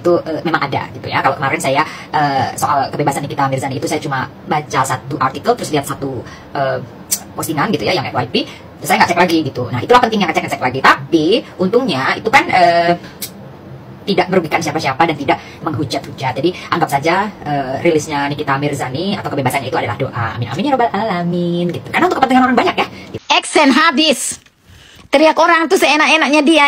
itu memang ada gitu ya. Kalau kemarin saya soal kebebasan Nikita Mirzani itu saya cuma baca satu artikel, terus lihat satu postingan gitu ya yang FYP, saya nggak cek lagi gitu. Nah itulah pentingnya ngecek lagi. Tapi untungnya itu kan tidak merugikan siapa-siapa dan tidak menghujat-hujat. Jadi anggap saja rilisnya Nikita Mirzani atau kebebasannya itu adalah doa. Amin amin ya robbal alamin gitu. Karena untuk kepentingan orang banyak ya. Action habis. Teriak orang tuh seenak-enaknya dia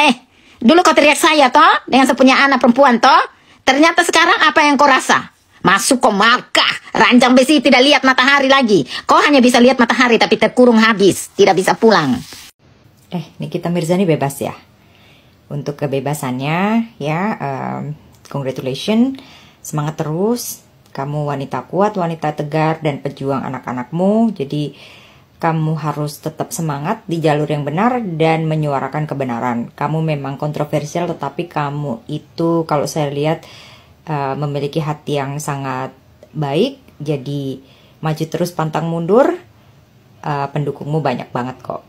Dulu kau teriak saya toh dengan saya punya anak perempuan toh. Ternyata sekarang apa yang kau rasa? Masuk kau markah. Ranjang besi tidak lihat matahari lagi. Kau hanya bisa lihat matahari tapi terkurung habis. Tidak bisa pulang. Nikita Mirzani bebas ya. Untuk kebebasannya ya, congratulations, semangat terus. Kamu wanita kuat, wanita tegar dan pejuang anak-anakmu. Jadi kamu harus tetap semangat di jalur yang benar dan menyuarakan kebenaran. Kamu memang kontroversial, tetapi kamu itu kalau saya lihat memiliki hati yang sangat baik. Jadi maju terus pantang mundur. Pendukungmu banyak banget kok.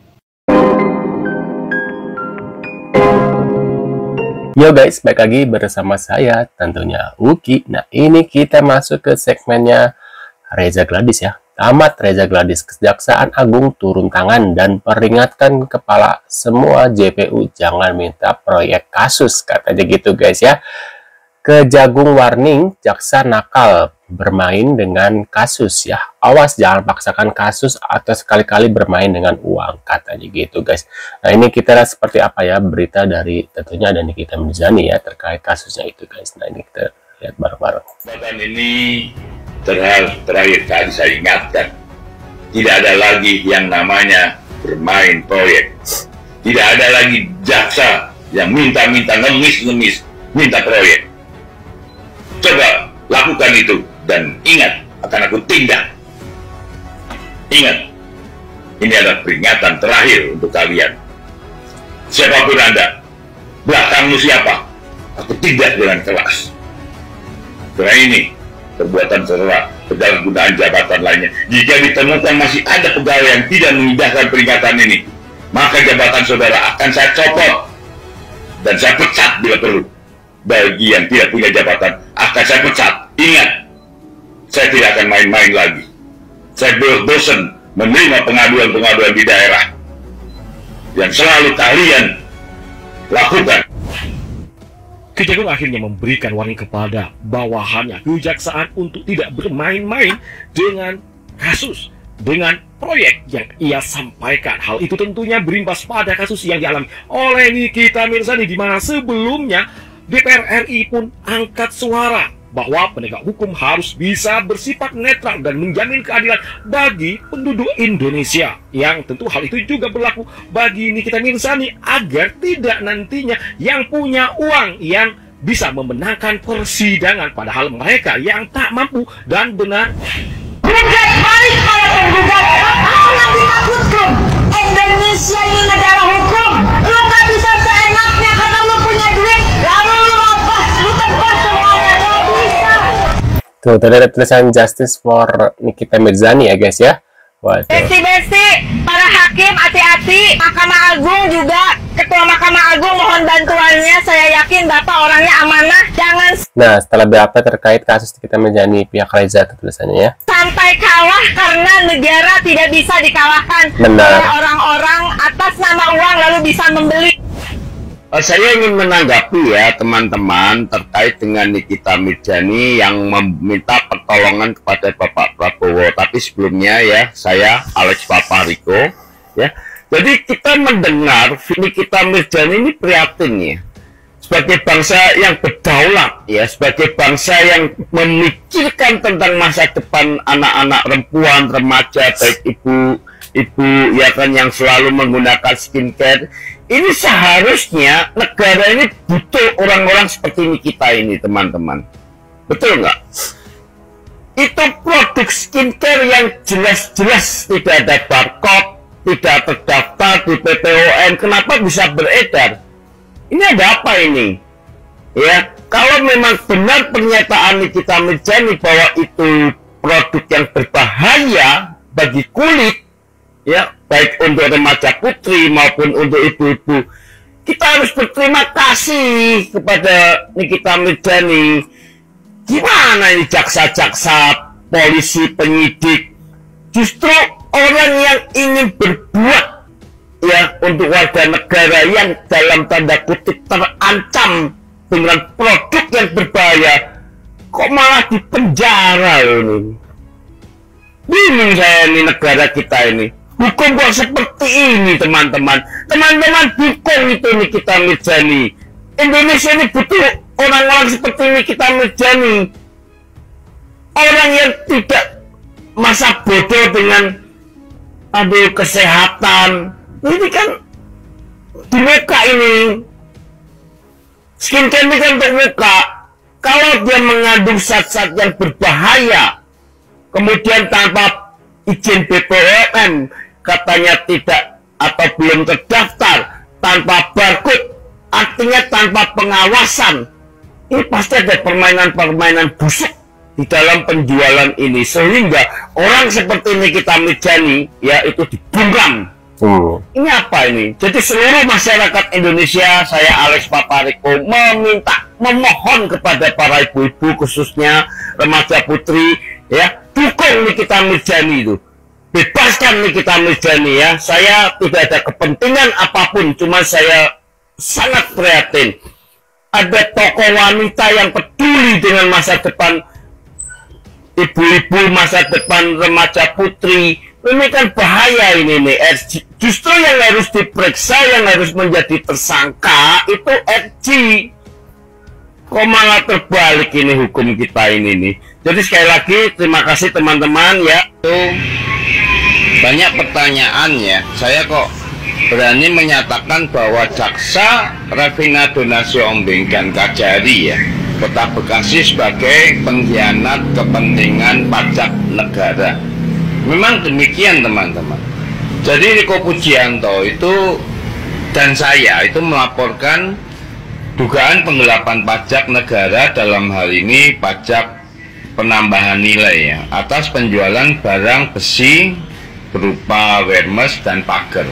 Yo guys, balik lagi bersama saya tentunya Uki. Nah ini kita masuk ke segmennya Reza Gladys ya. Tamat Reza Gladys, Kejaksaan Agung turun tangan dan peringatkan kepala semua JPU jangan minta proyek kasus, katanya gitu guys ya. Kejagung warning, jaksa nakal bermain dengan kasus ya. Awas jangan paksakan kasus atau sekali-kali bermain dengan uang, katanya gitu guys. Nah ini kita lihat seperti apa ya berita dari tentunya ada Nikita Mirzani ya terkait kasusnya itu guys. Nah ini kita lihat bareng-bareng. Bahkan ini terakhir kali saya ingatkan, tidak ada lagi yang namanya bermain proyek. Tidak ada lagi jaksa yang minta-minta ngemis-ngemis minta proyek. Coba lakukan itu dan ingat akan aku tindak. Ingat, ini adalah peringatan terakhir untuk kalian. Siapapun Anda, belakangmu siapa, aku tindak dengan keras. Karena ini perbuatan tercela, penyalahgunaan jabatan lainnya. Jika ditemukan masih ada pegawai yang tidak mengindahkan peringatan ini, maka jabatan saudara akan saya copot dan saya pecat bila perlu. Bagi yang tidak punya jabatan akan saya pecat. Ingat, saya tidak akan main-main lagi. Saya bosan menerima pengaduan-pengaduan di daerah yang selalu kalian lakukan. Kejagung akhirnya memberikan warning kepada bawahannya kejaksaan untuk tidak bermain-main dengan kasus, dengan proyek yang ia sampaikan. Hal itu tentunya berimbas pada kasus yang dialami oleh Nikita Mirzani, di mana sebelumnya DPR RI pun angkat suara bahwa penegak hukum harus bisa bersifat netral dan menjamin keadilan bagi penduduk Indonesia. Yang tentu hal itu juga berlaku bagi Nikita Mirzani agar tidak nantinya yang punya uang yang bisa memenangkan persidangan, padahal mereka yang tak mampu dan benar. Gugat balik para penggugat. Kau yang ditakutkan. Indonesia ini negara hukum. Lu gak bisa seenaknya karena lu punya duit lalu lu lepas, lu tebas semuanya. Gak bisa. Tuh tadi ada tulisan Justice for Nikita Mirzani ya guys ya. Waduh. Besti-besti, para hakim hati-hati. Mahkamah Agung juga, Ketua Mahkamah Agung mohon bantuannya. Saya yakin Bapak orangnya amanah. Jangan Nah setelah berapa terkait kasus Nikita Mirzani pihak Reza tulisannya ya. sampai kalah karena negara tidak bisa dikalahkan Benar. oleh orang-orang atas nama uang lalu bisa membeli. Saya ingin menanggapi ya teman-teman terkait dengan Nikita Mirzani yang meminta pertolongan kepada Bapak Prabowo. Tapi sebelumnya ya, saya Alex Papariko ya. Jadi kita mendengar Nikita Mirzani ini prihatin ya. Sebagai bangsa yang berdaulat ya, sebagai bangsa yang memikirkan tentang masa depan anak-anak perempuan, remaja, baik ibu ya kan yang selalu menggunakan skincare. Ini seharusnya negara ini butuh orang-orang seperti Nikita ini, teman-teman. Betul nggak? Itu produk skincare yang jelas-jelas tidak ada barcode, tidak terdaftar di PPOM. Kenapa bisa beredar? Ini ada apa ini? Ya, kalau memang benar pernyataan Nikita Mirzani bahwa itu produk yang berbahaya bagi kulit, ya, baik untuk remaja putri maupun untuk ibu-ibu, kita harus berterima kasih kepada Nikita Mirzani. Gimana ini jaksa-jaksa, polisi, penyidik, justru orang yang ingin berbuat ya untuk warga negara yang dalam tanda kutip terancam dengan produk yang berbahaya, kok malah dipenjara ini. Bingung saya ini negara kita ini. Hukum kok seperti ini, teman-teman. Teman-teman dukung itu Nikita Mirzani. Indonesia ini butuh orang-orang seperti Nikita Mirzani. Orang yang tidak masa bodoh dengan kesehatan. Ini kan di muka ini. Skincare ini kan untuk muka. Kalau dia mengandung zat-zat yang berbahaya, kemudian tanpa izin BPOM, katanya tidak atau belum terdaftar, tanpa barcode, artinya tanpa pengawasan, ini pasti ada permainan-permainan busuk di dalam penjualan ini, sehingga orang seperti Nikita Mirzani ya itu dibungkam. Ini apa ini? Jadi seluruh masyarakat Indonesia, saya Alex Papariko memohon kepada para ibu-ibu, khususnya remaja putri, ya, dukung Nikita Mirzani itu. Bebaskan Nikita Mirzani ya. Saya tidak ada kepentingan apapun, cuma saya sangat prihatin. Ada tokoh wanita yang peduli dengan masa depan ibu-ibu, masa depan remaja putri. Ini kan bahaya ini nih. Justru yang harus diperiksa, yang harus menjadi tersangka itu RG. Kok malah terbalik ini hukum kita ini nih. Jadi sekali lagi terima kasih teman-teman ya. Banyak pertanyaan ya. Saya kok berani menyatakan bahwa jaksa Revina Donasio Ombenggan Kajari ya, Kota Bekasi sebagai pengkhianat kepentingan pajak negara. Memang demikian teman-teman. Jadi Riko Pujianto itu dan saya itu melaporkan dugaan penggelapan pajak negara, dalam hal ini pajak penambahan nilai ya, atas penjualan barang besi berupa wermes dan pagar,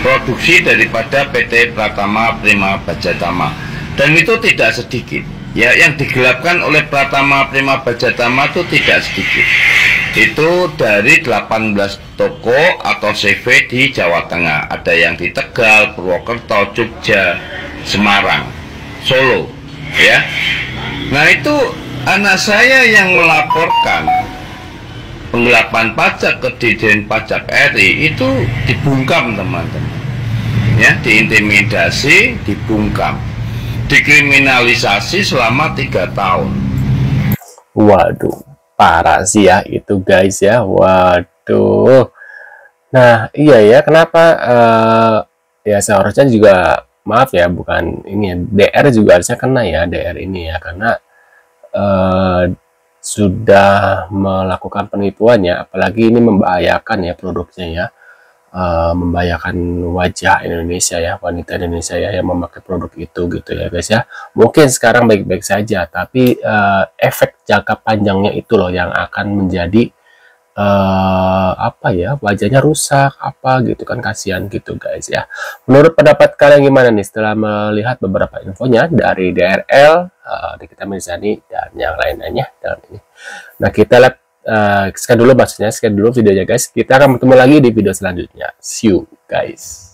produksi daripada PT Pratama Prima Bajatama. Dan itu tidak sedikit ya, yang digelapkan oleh Pratama Prima Bajatama itu tidak sedikit. Itu dari 18 toko atau CV di Jawa Tengah. Ada yang di Tegal, Purwokerto, Jogja, Semarang, Solo ya. Nah itu anak saya yang melaporkan penggelapan pajak ke Ditjen Pajak RI itu dibungkam teman-teman ya, diintimidasi, dibungkam, dikriminalisasi selama 3 tahun. Waduh, parah sih ya itu guys ya. Waduh. Nah iya ya, kenapa ya seharusnya juga, maaf ya, bukan ini ya, DR juga harusnya kena ya, DR ini ya, karena sudah melakukan penipuannya, apalagi ini membahayakan ya produknya ya, membahayakan wajah Indonesia ya, wanita Indonesia ya yang memakai produk itu gitu ya guys ya. Mungkin sekarang baik-baik saja, tapi efek jangka panjangnya itu loh yang akan menjadi apa ya, wajahnya rusak apa gitu kan, kasihan gitu guys ya. Menurut pendapat kalian gimana nih setelah melihat beberapa infonya dari DRL, Nikita Mirzani dan yang lain-lainnya dalam ini. Nah kita lihat sekian dulu videonya guys. Kita akan bertemu lagi di video selanjutnya. See you guys.